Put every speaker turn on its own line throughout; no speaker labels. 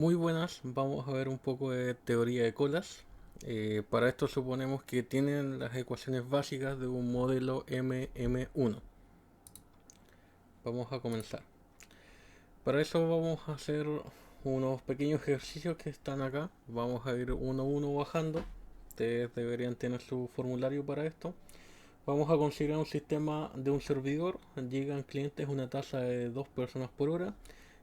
Muy buenas, vamos a ver un poco de teoría de colas. Para esto suponemos que tienen las ecuaciones básicas de un modelo MM1. Vamos a comenzar. Para eso vamos a hacer unos pequeños ejercicios que están acá. Vamos a ir uno a uno bajando. Ustedes deberían tener su formulario para esto. Vamos a considerar un sistema de un servidor. Llegan clientes una tasa de 2 personas por hora.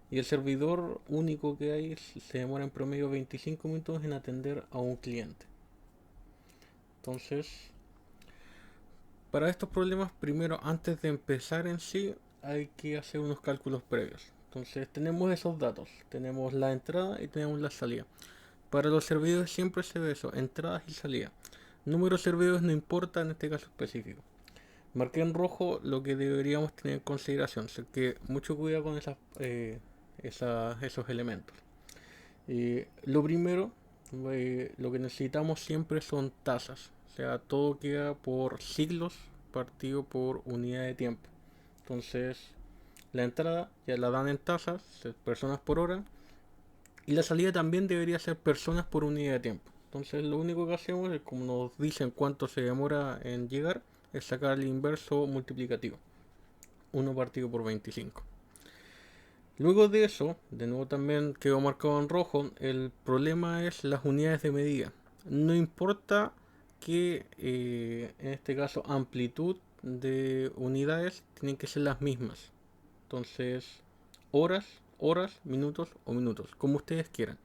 Y el servidor único que hay se demora en promedio 25 minutos en atender a un cliente. Entonces, para estos problemas, primero, antes de empezar en sí, hay que hacer unos cálculos previos. Entonces, tenemos esos datos. Tenemos la entrada y tenemos la salida. Para los servidores siempre se ve eso, entradas y salidas. Número de servidores no importa en este caso específico. Marqué en rojo lo que deberíamos tener en consideración. Así que mucho cuidado con esos elementos. Lo primero, lo que necesitamos siempre son tasas. O sea, todo queda por siglos partido por unidad de tiempo. Entonces, la entrada ya la dan en tasas, personas por hora. Y la salida también debería ser personas por unidad de tiempo. Entonces, lo único que hacemos es, como nos dicen cuánto se demora en llegar, es sacar el inverso multiplicativo. Uno partido por 25. Luego de eso, de nuevo también quedó marcado en rojo, el problema es las unidades de medida. No importa que en este caso amplitud de unidades tienen que ser las mismas. Entonces, horas, horas, minutos o minutos, como ustedes quieran.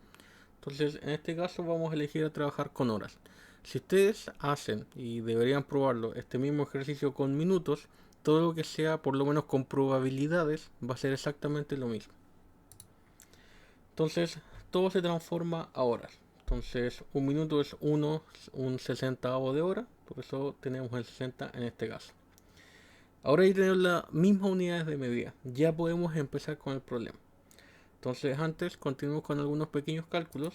Entonces, en este caso vamos a elegir a trabajar con horas. Si ustedes hacen, y deberían probarlo, este mismo ejercicio con minutos, todo lo que sea por lo menos con probabilidades va a ser exactamente lo mismo. Entonces, todo se transforma a horas. Entonces, un minuto es un sesentavo de hora, por eso tenemos el 60 en este caso. Ahora ya tenemos las mismas unidades de medida, ya podemos empezar con el problema. Entonces, antes continuamos con algunos pequeños cálculos,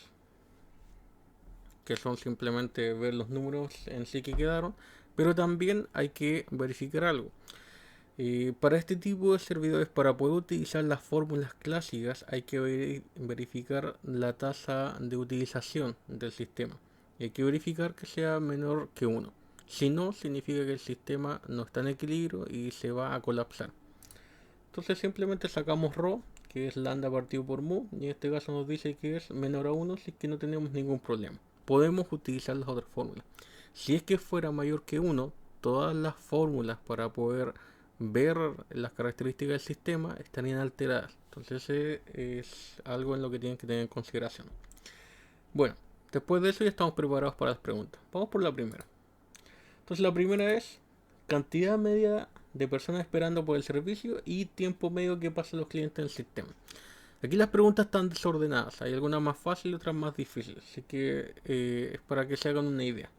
que son simplemente ver los números en sí que quedaron, pero también hay que verificar algo. Para este tipo de servidores, para poder utilizar las fórmulas clásicas, hay que verificar la tasa de utilización del sistema. Y hay que verificar que sea menor que 1. Si no, significa que el sistema no está en equilibrio y se va a colapsar. Entonces simplemente sacamos ρ, que es lambda partido por mu, y en este caso nos dice que es menor a 1, si es que no tenemos ningún problema. Podemos utilizar las otras fórmulas. Si es que fuera mayor que 1, todas las fórmulas para poder ver las características del sistema estarían alteradas. Entonces ese es algo en lo que tienen que tener en consideración. Bueno, después de eso ya estamos preparados para las preguntas. Vamos por la primera. Entonces la primera es cantidad media de personas esperando por el servicio y tiempo medio que pasan los clientes en el sistema. Aquí las preguntas están desordenadas, hay algunas más fáciles y otras más difíciles, así que es para que se hagan una idea.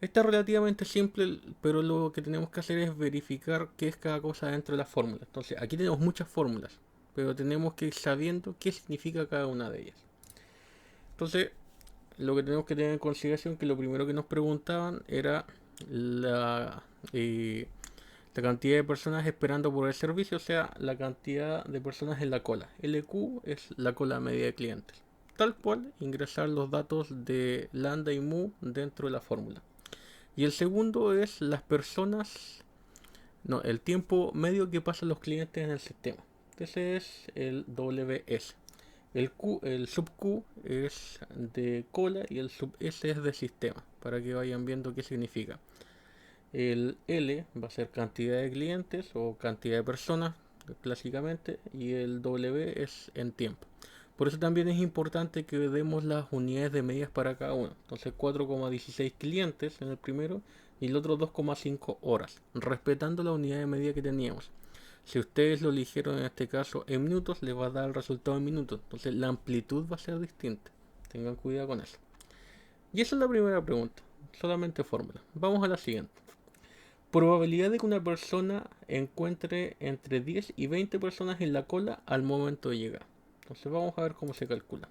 Esta es relativamente simple, pero lo que tenemos que hacer es verificar qué es cada cosa dentro de la fórmula. Entonces, aquí tenemos muchas fórmulas, pero tenemos que ir sabiendo qué significa cada una de ellas. Entonces, lo que tenemos que tener en consideración que lo primero que nos preguntaban era la, eh, la cantidad de personas esperando por el servicio, o sea, la cantidad de personas en la cola. LQ es la cola media de clientes. Tal cual, ingresar los datos de lambda y mu dentro de la fórmula. Y el segundo es las personas, no, el tiempo medio que pasan los clientes en el sistema. Ese es el WS. El sub Q es de cola y el sub S es de sistema, para que vayan viendo qué significa. El L va a ser cantidad de clientes o cantidad de personas, clásicamente, y el W es en tiempo. Por eso también es importante que demos las unidades de medidas para cada uno. Entonces 4,16 clientes en el primero y el otro 2,5 horas, respetando la unidad de medida que teníamos. Si ustedes lo eligieron en este caso en minutos, les va a dar el resultado en minutos. Entonces la amplitud va a ser distinta. Tengan cuidado con eso. Y esa es la primera pregunta. Solamente fórmula. Vamos a la siguiente. Probabilidad de que una persona encuentre entre 10 y 20 personas en la cola al momento de llegar. Entonces vamos a ver cómo se calcula.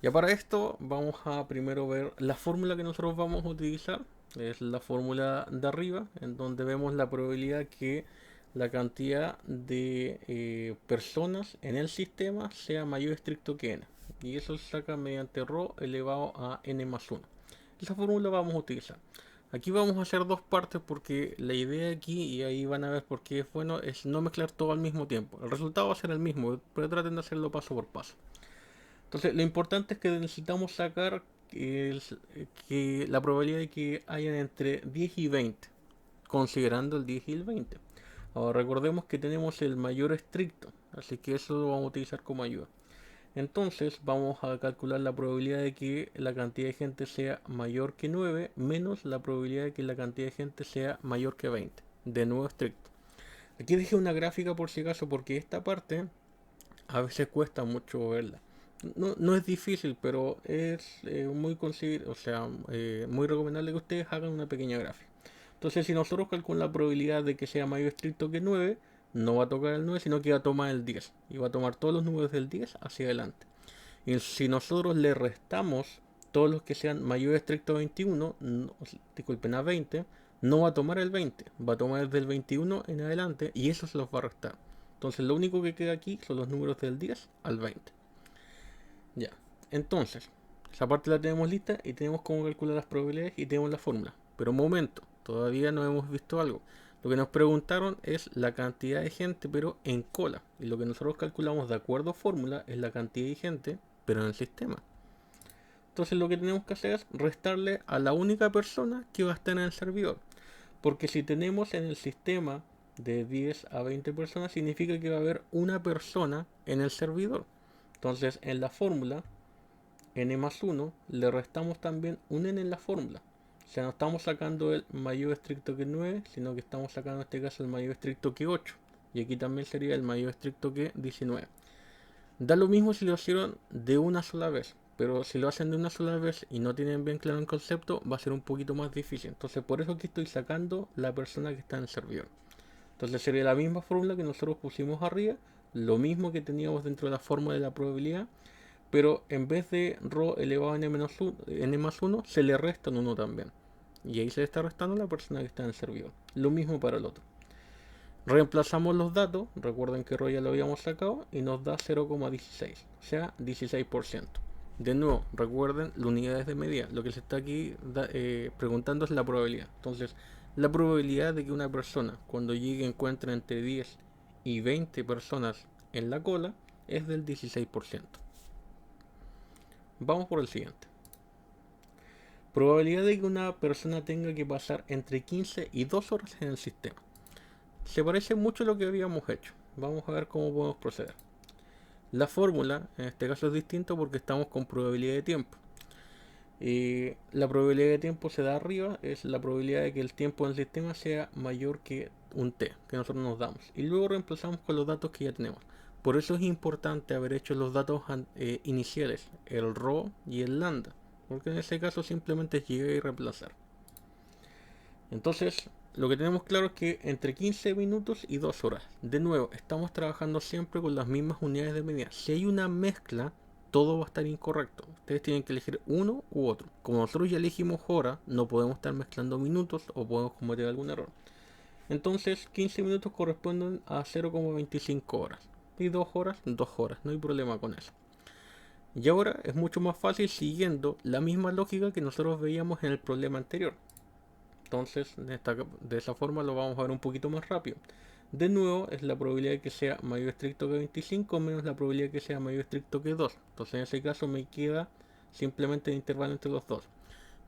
Ya para esto vamos a primero ver la fórmula que nosotros vamos a utilizar. Es la fórmula de arriba, en donde vemos la probabilidad que la cantidad de personas en el sistema sea mayor o estricto que n. Y eso se saca mediante ρ elevado a n más 1. Esa fórmula vamos a utilizar. Aquí vamos a hacer dos partes porque la idea aquí, y ahí van a ver por qué es bueno, es no mezclar todo al mismo tiempo. El resultado va a ser el mismo, pero traten de hacerlo paso por paso. Entonces, lo importante es que necesitamos sacar que la probabilidad de que hayan entre 10 y 20, considerando el 10 y el 20. Ahora recordemos que tenemos el mayor estricto, así que eso lo vamos a utilizar como ayuda. Entonces vamos a calcular la probabilidad de que la cantidad de gente sea mayor que 9 menos la probabilidad de que la cantidad de gente sea mayor que 20. De nuevo estricto. Aquí dejé una gráfica por si acaso porque esta parte a veces cuesta mucho verla. No es difícil, pero es o sea, muy recomendable que ustedes hagan una pequeña gráfica. Entonces, si nosotros calculamos la probabilidad de que sea mayor estricto que 9, no va a tocar el 9, sino que va a tomar el 10. Y va a tomar todos los números del 10 hacia adelante. Y si nosotros le restamos todos los que sean mayor estricto a 21, disculpen, a 20, no va a tomar el 20, va a tomar desde el 21 en adelante y eso se los va a restar. Entonces lo único que queda aquí son los números del 10 al 20. Ya, entonces, esa parte la tenemos lista y tenemos cómo calcular las probabilidades y tenemos la fórmula. Pero un momento, todavía no hemos visto algo. Lo que nos preguntaron es la cantidad de gente, pero en cola. Y lo que nosotros calculamos de acuerdo a fórmula es la cantidad de gente, pero en el sistema. Entonces lo que tenemos que hacer es restarle a la única persona que va a estar en el servidor. Porque si tenemos en el sistema de 10 a 20 personas, significa que va a haber una persona en el servidor. Entonces en la fórmula n más 1 le restamos también un n en la fórmula. O sea, no estamos sacando el mayor estricto que 9, sino que estamos sacando en este caso el mayor estricto que 8. Y aquí también sería el mayor estricto que 19. Da lo mismo si lo hicieron de una sola vez, pero si lo hacen de una sola vez y no tienen bien claro el concepto, va a ser un poquito más difícil. Entonces por eso aquí estoy sacando la persona que está en el servidor. Entonces sería la misma fórmula que nosotros pusimos arriba, lo mismo que teníamos dentro de la fórmula de la probabilidad, pero en vez de ρ elevado a n más 1, se le resta un 1 también. Y ahí se le está restando la persona que está en el servidor. Lo mismo para el otro. Reemplazamos los datos, recuerden que ρ ya lo habíamos sacado, y nos da 0,16, o sea, 16%. De nuevo, recuerden las unidades de medida. Lo que se está aquí preguntando es la probabilidad. Entonces, la probabilidad de que una persona cuando llegue encuentre entre 10 y 20 personas en la cola es del 16%. Vamos por el siguiente. Probabilidad de que una persona tenga que pasar entre 15 y 2 horas en el sistema. Se parece mucho a lo que habíamos hecho. Vamos a ver cómo podemos proceder. La fórmula en este caso es distinta porque estamos con probabilidad de tiempo. La probabilidad de tiempo se da arriba, es la probabilidad de que el tiempo en el sistema sea mayor que un t que nosotros nos damos. Y luego reemplazamos con los datos que ya tenemos. Por eso es importante haber hecho los datos iniciales, el ρ y el lambda, porque en ese caso simplemente es llegar y reemplazar. Entonces, lo que tenemos claro es que entre 15 minutos y 2 horas. De nuevo, estamos trabajando siempre con las mismas unidades de medida. Si hay una mezcla, todo va a estar incorrecto. Ustedes tienen que elegir uno u otro. Como nosotros ya elegimos hora, no podemos estar mezclando minutos o podemos cometer algún error. Entonces, 15 minutos corresponden a 0,25 horas. Y 2 horas, 2 horas. No hay problema con eso. Y ahora es mucho más fácil siguiendo la misma lógica que nosotros veíamos en el problema anterior. Entonces, de esa forma lo vamos a ver un poquito más rápido. De nuevo, es la probabilidad de que sea mayor estricto que 25 menos la probabilidad de que sea mayor estricto que 2. Entonces, en ese caso me queda simplemente el intervalo entre los dos.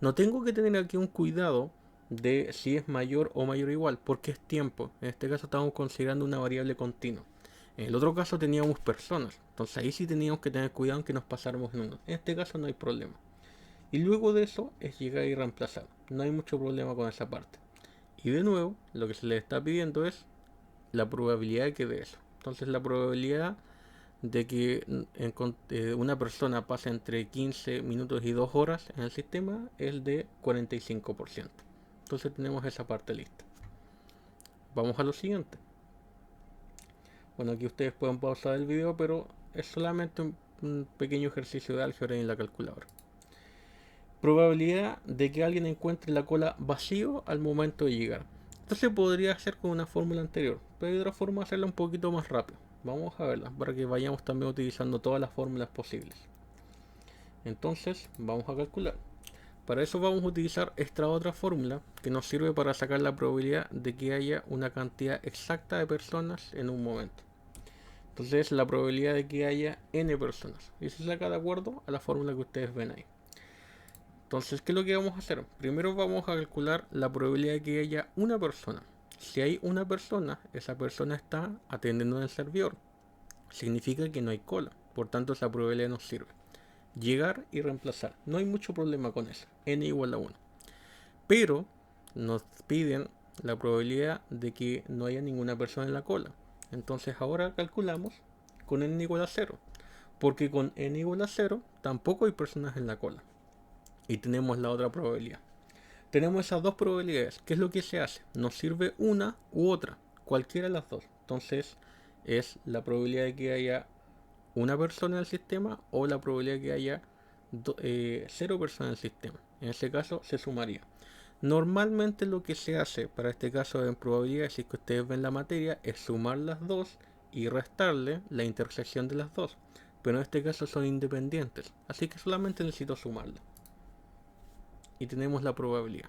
No tengo que tener aquí un cuidado de si es mayor o mayor o igual, porque es tiempo. En este caso estamos considerando una variable continua. En el otro caso teníamos personas. Entonces ahí sí teníamos que tener cuidado en que nos pasáramos en uno. En este caso no hay problema. Y luego de eso es llegar y reemplazar. No hay mucho problema con esa parte. Y de nuevo, lo que se le está pidiendo es la probabilidad de que de eso. Entonces la probabilidad de que una persona pase entre 15 minutos y 2 horas en el sistema es de 45%. Entonces tenemos esa parte lista. Vamos a lo siguiente. Bueno, aquí ustedes pueden pausar el video, pero es solamente un pequeño ejercicio de álgebra en la calculadora. Probabilidad de que alguien encuentre la cola vacío al momento de llegar. Esto se podría hacer con una fórmula anterior, pero hay otra forma de hacerla un poquito más rápido. Vamos a verla para que vayamos también utilizando todas las fórmulas posibles. Entonces vamos a calcular. Para eso vamos a utilizar esta otra fórmula que nos sirve para sacar la probabilidad de que haya una cantidad exacta de personas en un momento. Entonces la probabilidad de que haya n personas. Y se saca de acuerdo a la fórmula que ustedes ven ahí. Entonces, ¿qué es lo que vamos a hacer? Primero vamos a calcular la probabilidad de que haya una persona. Si hay una persona, esa persona está atendiendo en el servidor. Significa que no hay cola. Por tanto, esa probabilidad nos sirve. Llegar y reemplazar. No hay mucho problema con eso. N igual a 1. Pero nos piden la probabilidad de que no haya ninguna persona en la cola. Entonces ahora calculamos con n igual a 0. Porque con n igual a 0 tampoco hay personas en la cola. Y tenemos la otra probabilidad. Tenemos esas dos probabilidades. ¿Qué es lo que se hace? Nos sirve una u otra. Cualquiera de las dos. Entonces es la probabilidad de que haya una persona en el sistema o la probabilidad de que haya 0 personas en el sistema. En ese caso se sumaría. Normalmente lo que se hace para este caso en probabilidades, si es que ustedes ven la materia, es sumar las dos y restarle la intersección de las dos. Pero en este caso son independientes, así que solamente necesito sumarla. Y tenemos la probabilidad.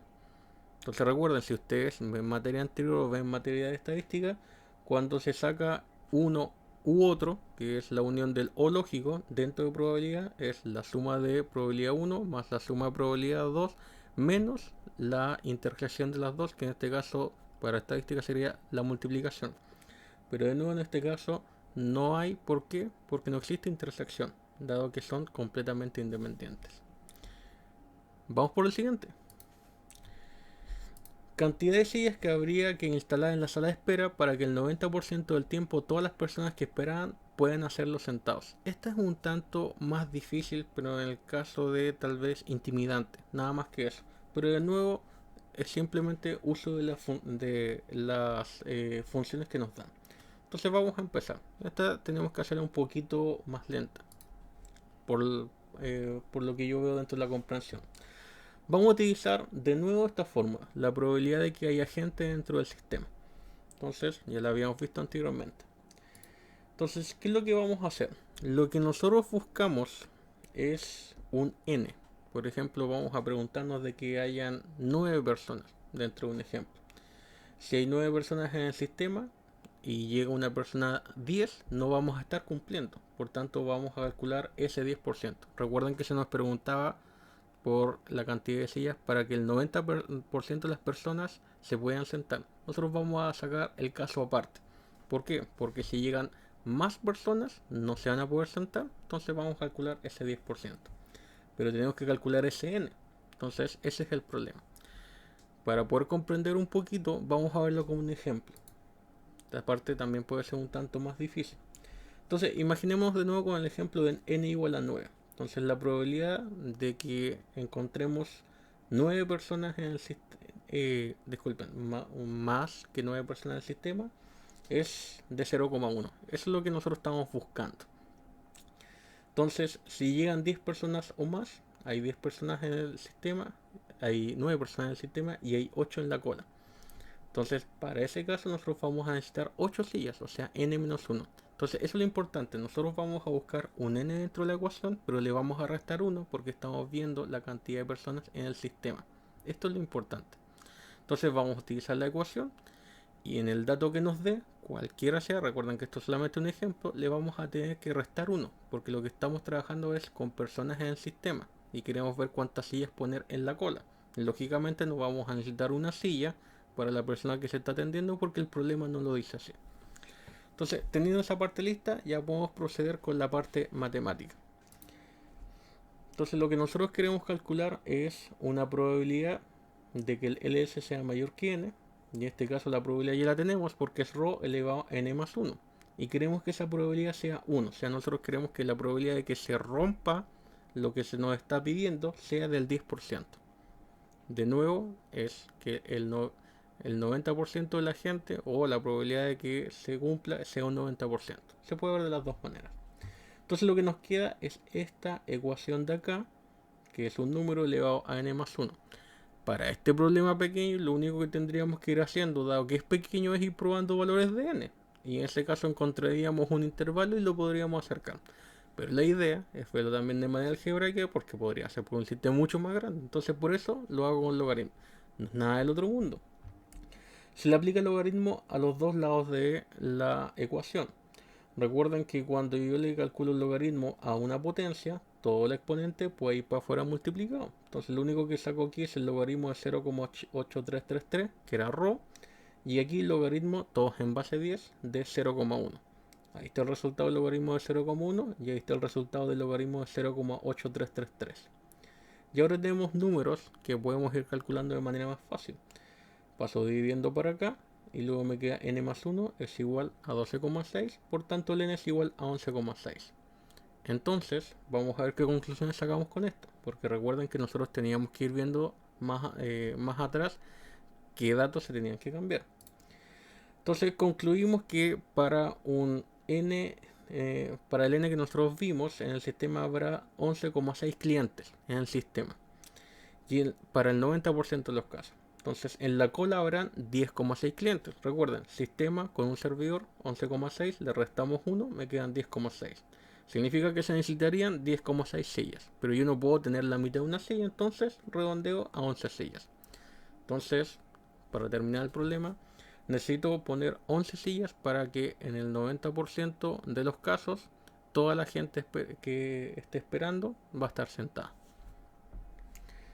Entonces recuerden, si ustedes ven materia anterior o ven materia de estadística, cuando se saca uno u otro, que es la unión del o lógico dentro de probabilidad, es la suma de probabilidad 1 más la suma de probabilidad 2 menos la intersección de las dos, que en este caso para estadística sería la multiplicación. Pero de nuevo en este caso no hay. ¿Por qué? Porque no existe intersección, dado que son completamente independientes. Vamos por el siguiente. Cantidad de sillas que habría que instalar en la sala de espera para que el 90% del tiempo todas las personas que esperan puedan hacerlo sentados. Esta es un tanto más difícil, pero en el caso de tal vez intimidante, nada más que eso. Pero de nuevo es simplemente uso de las funciones que nos dan. Entonces vamos a empezar. Esta tenemos que hacerla un poquito más lenta, por lo que yo veo dentro de la comprensión. Vamos a utilizar de nuevo esta fórmula, la probabilidad de que haya gente dentro del sistema. Entonces, ya la habíamos visto anteriormente. Entonces, ¿qué es lo que vamos a hacer? Lo que nosotros buscamos es un n. Por ejemplo, vamos a preguntarnos de que hayan 9 personas dentro de un ejemplo. Si hay 9 personas en el sistema y llega una persona 10, no vamos a estar cumpliendo. Por tanto, vamos a calcular ese 10%. Recuerden que se nos preguntaba por la cantidad de sillas para que el 90% de las personas se puedan sentar. Nosotros vamos a sacar el caso aparte. ¿Por qué? Porque si llegan más personas no se van a poder sentar, entonces vamos a calcular ese 10%. Pero tenemos que calcular ese n. Entonces ese es el problema. Para poder comprender un poquito, vamos a verlo como un ejemplo. Esta parte también puede ser un tanto más difícil. Entonces, imaginemos de nuevo con el ejemplo de n igual a 9. Entonces, la probabilidad de que encontremos 9 personas en el sistema, disculpen, más que 9 personas en el sistema, es de 0,1. Eso es lo que nosotros estamos buscando. Entonces, si llegan 10 personas o más, hay 10 personas en el sistema, hay 9 personas en el sistema y hay 8 en la cola. Entonces, para ese caso, nosotros vamos a necesitar 8 sillas, o sea, n-1. Entonces, eso es lo importante. Nosotros vamos a buscar un n dentro de la ecuación, pero le vamos a restar 1 porque estamos viendo la cantidad de personas en el sistema. Esto es lo importante. Entonces, vamos a utilizar la ecuación y en el dato que nos dé, cualquiera sea, recuerden que esto es solamente un ejemplo, le vamos a tener que restar 1 porque lo que estamos trabajando es con personas en el sistema y queremos ver cuántas sillas poner en la cola. Lógicamente, no vamos a necesitar una silla para la persona que se está atendiendo porque el problema no lo dice así. Entonces, teniendo esa parte lista, ya podemos proceder con la parte matemática. Entonces, lo que nosotros queremos calcular es una probabilidad de que el LS sea mayor que n. Y en este caso la probabilidad ya la tenemos porque es ρ elevado a n más 1. Y queremos que esa probabilidad sea 1. O sea, nosotros queremos que la probabilidad de que se rompa lo que se nos está pidiendo sea del 10%. De nuevo, es que el 90% de la gente o la probabilidad de que se cumpla sea un 90%. Se puede ver de las dos maneras. Entonces lo que nos queda es esta ecuación de acá, que es un número elevado a n más 1. Para este problema pequeño, lo único que tendríamos que ir haciendo, dado que es pequeño, es ir probando valores de n. Y en ese caso encontraríamos un intervalo y lo podríamos acercar. Pero la idea es verlo también de manera algebraica porque podría ser por un sistema mucho más grande. Entonces por eso lo hago con logaritmo. No es nada del otro mundo. Se le aplica el logaritmo a los dos lados de la ecuación. Recuerden que cuando yo le calculo el logaritmo a una potencia, todo el exponente puede ir para afuera multiplicado. Entonces lo único que saco aquí es el logaritmo de 0,8333, que era ρ, y aquí el logaritmo, todos en base 10, de 0,1. Ahí está el resultado del logaritmo de 0,1 y ahí está el resultado del logaritmo de 0,8333. Y ahora tenemos números que podemos ir calculando de manera más fácil. Paso dividiendo para acá y luego me queda n más 1 es igual a 12,6, por tanto el n es igual a 11,6. Entonces vamos a ver qué conclusiones sacamos con esto, porque recuerden que nosotros teníamos que ir viendo más atrás qué datos se tenían que cambiar. Entonces concluimos que para un n, para el n que nosotros vimos en el sistema habrá 11,6 clientes en el sistema, y para el 90% de los casos. Entonces en la cola habrán 10,6 clientes. Recuerden, sistema con un servidor 11,6, le restamos 1, me quedan 10,6. Significa que se necesitarían 10,6 sillas. Pero yo no puedo tener la mitad de una silla, entonces redondeo a 11 sillas. Entonces, para terminar el problema, necesito poner 11 sillas para que en el 90% de los casos toda la gente que esté esperando va a estar sentada.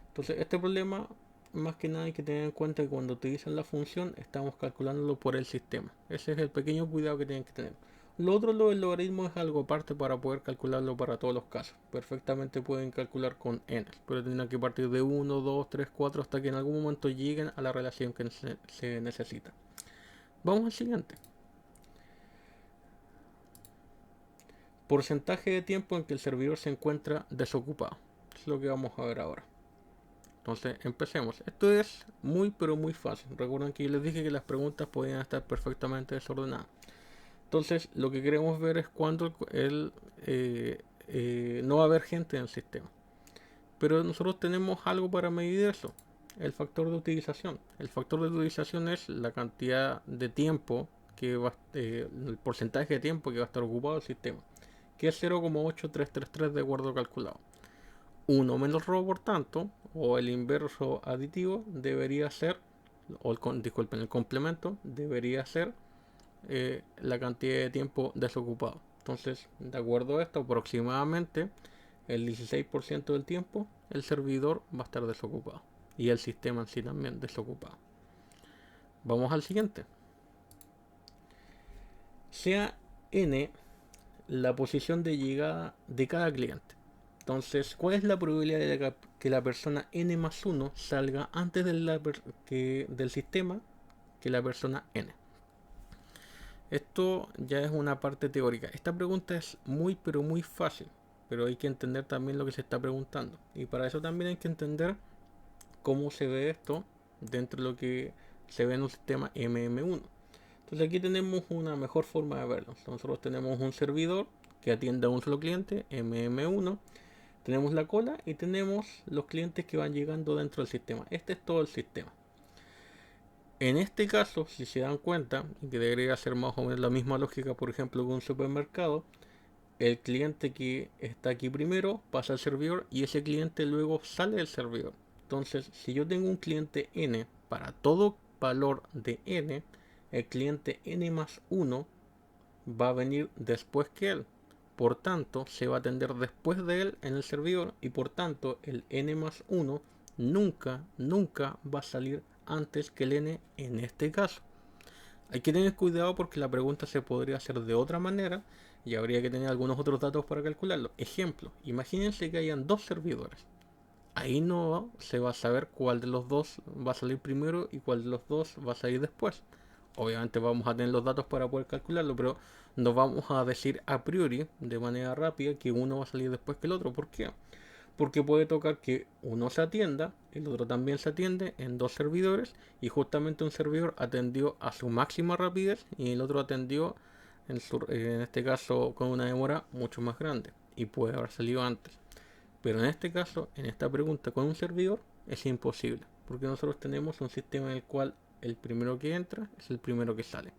Entonces este problema, más que nada hay que tener en cuenta que cuando utilizan la función estamos calculándolo por el sistema. Ese es el pequeño cuidado que tienen que tener. Lo otro, lo del logaritmo, es algo aparte para poder calcularlo para todos los casos. Perfectamente pueden calcular con n, pero tendrán que partir de 1, 2, 3, 4 hasta que en algún momento lleguen a la relación que se necesita. Vamos al siguiente. Porcentaje de tiempo en que el servidor se encuentra desocupado. Es lo que vamos a ver ahora. Entonces empecemos. Esto es muy pero muy fácil. Recuerden que yo les dije que las preguntas podían estar perfectamente desordenadas. Entonces lo que queremos ver es cuando no va a haber gente en el sistema. Pero nosotros tenemos algo para medir eso. El factor de utilización. El factor de utilización es la cantidad de tiempo el porcentaje de tiempo que va a estar ocupado el sistema, que es 0,8333 de acuerdo calculado. 1 menos ρ, por tanto, o el inverso aditivo debería ser, disculpen, el complemento debería ser la cantidad de tiempo desocupado. Entonces, de acuerdo a esto, aproximadamente el 16% del tiempo el servidor va a estar desocupado y el sistema en sí también desocupado. Vamos al siguiente. Sea n la posición de llegada de cada cliente. Entonces, ¿cuál es la probabilidad de que la persona n más 1 salga antes del sistema que la persona n? Esto ya es una parte teórica. Esta pregunta es muy pero muy fácil, pero hay que entender también lo que se está preguntando. Y para eso también hay que entender cómo se ve esto dentro de lo que se ve en un sistema MM1. Entonces aquí tenemos una mejor forma de verlo. Nosotros tenemos un servidor que atiende a un solo cliente, MM1. Tenemos la cola y tenemos los clientes que van llegando dentro del sistema. Este es todo el sistema. En este caso, si se dan cuenta, y que debería ser más o menos la misma lógica, por ejemplo, que un supermercado, el cliente que está aquí primero pasa al servidor y ese cliente luego sale del servidor. Entonces, si yo tengo un cliente n para todo valor de n, el cliente n más 1 va a venir después que él. Por tanto, se va a atender después de él en el servidor y por tanto el n más 1 nunca va a salir antes que el n en este caso. Hay que tener cuidado porque la pregunta se podría hacer de otra manera y habría que tener algunos otros datos para calcularlo. Ejemplo, imagínense que hayan dos servidores. Ahí no se va a saber cuál de los dos va a salir primero y cuál de los dos va a salir después. Obviamente vamos a tener los datos para poder calcularlo, pero no vamos a decir a priori de manera rápida que uno va a salir después que el otro. ¿Por qué? Porque puede tocar que uno se atienda, el otro también se atiende en dos servidores y justamente un servidor atendió a su máxima rapidez y el otro atendió en este caso con una demora mucho más grande y puede haber salido antes. Pero en este caso, en esta pregunta con un servidor, es imposible, porque nosotros tenemos un sistema en el cual el primero que entra es el primero que sale.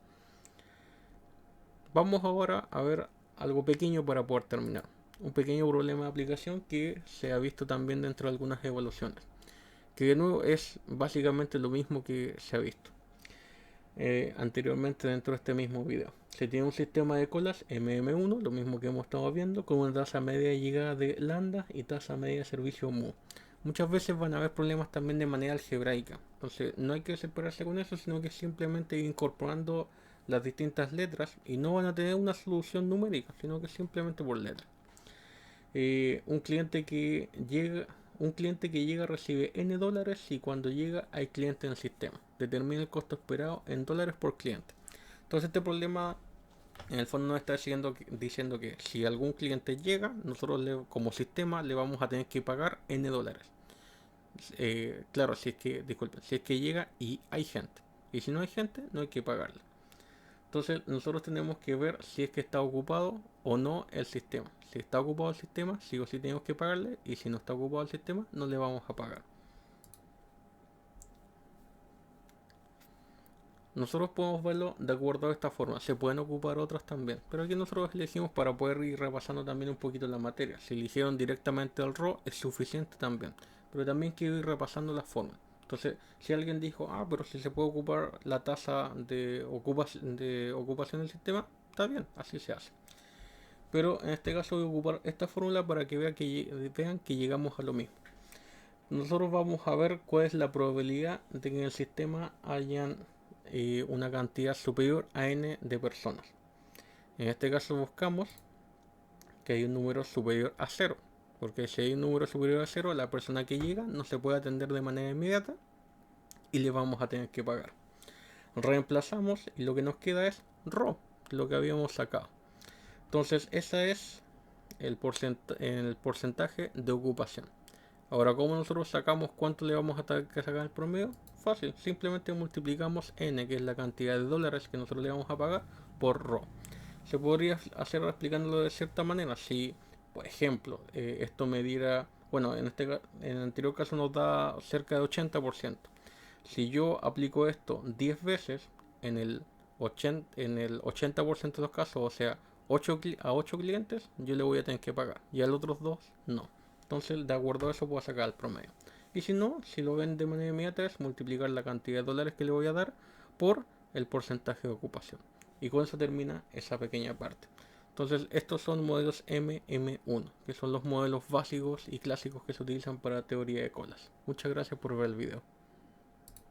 Vamos ahora a ver algo pequeño para poder terminar. Un pequeño problema de aplicación que se ha visto también dentro de algunas evaluaciones, que de nuevo es básicamente lo mismo que se ha visto anteriormente dentro de este mismo video. Se tiene un sistema de colas MM1, lo mismo que hemos estado viendo, con una tasa media de llegada de lambda y tasa media de servicio mu. Muchas veces van a haber problemas también de manera algebraica, entonces no hay que separarse con eso, sino que simplemente ir incorporando las distintas letras y no van a tener una solución numérica, sino que simplemente por letras. Un cliente que llega recibe N dólares y cuando llega hay cliente en el sistema. Determina el costo esperado en dólares por cliente. Entonces este problema en el fondo nos está diciendo que si algún cliente llega, nosotros como sistema le vamos a tener que pagar N dólares. Claro, si es que llega y hay gente. Y si no hay gente, no hay que pagarle. Entonces nosotros tenemos que ver si es que está ocupado o no el sistema. Si está ocupado el sistema, sí o sí tenemos que pagarle. Y si no está ocupado el sistema, no le vamos a pagar. Nosotros podemos verlo de acuerdo a esta forma. Se pueden ocupar otras también. Pero aquí nosotros elegimos para poder ir repasando también un poquito la materia. Si eligieron directamente al RAW es suficiente también. Pero también quiero ir repasando las formas. Entonces, si alguien dijo, pero si se puede ocupar la tasa de ocupación del sistema, está bien, así se hace. Pero en este caso voy a ocupar esta fórmula para que vean que llegamos a lo mismo. Nosotros vamos a ver cuál es la probabilidad de que en el sistema hayan una cantidad superior a n de personas. En este caso buscamos que hay un número superior a 0. Porque si hay un número superior a 0, la persona que llega no se puede atender de manera inmediata y le vamos a tener que pagar. Reemplazamos y lo que nos queda es RO, lo que habíamos sacado. Entonces ese es el porcentaje de ocupación. Ahora, ¿cómo nosotros sacamos cuánto le vamos a tener que sacar el promedio? Fácil, simplemente multiplicamos n, que es la cantidad de dólares que nosotros le vamos a pagar, por RO. Se podría hacer explicándolo de cierta manera. Si, por ejemplo, esto me diera, bueno, en el anterior caso nos da cerca de 80%. Si yo aplico esto 10 veces en el 80% de los casos, o sea, a 8 clientes, yo le voy a tener que pagar. Y a los otros 2, no. Entonces, de acuerdo a eso, puedo sacar el promedio. Y si no, si lo ven de manera inmediata, es multiplicar la cantidad de dólares que le voy a dar por el porcentaje de ocupación. Y con eso termina esa pequeña parte. Entonces, estos son modelos MM1, que son los modelos básicos y clásicos que se utilizan para teoría de colas. Muchas gracias por ver el video.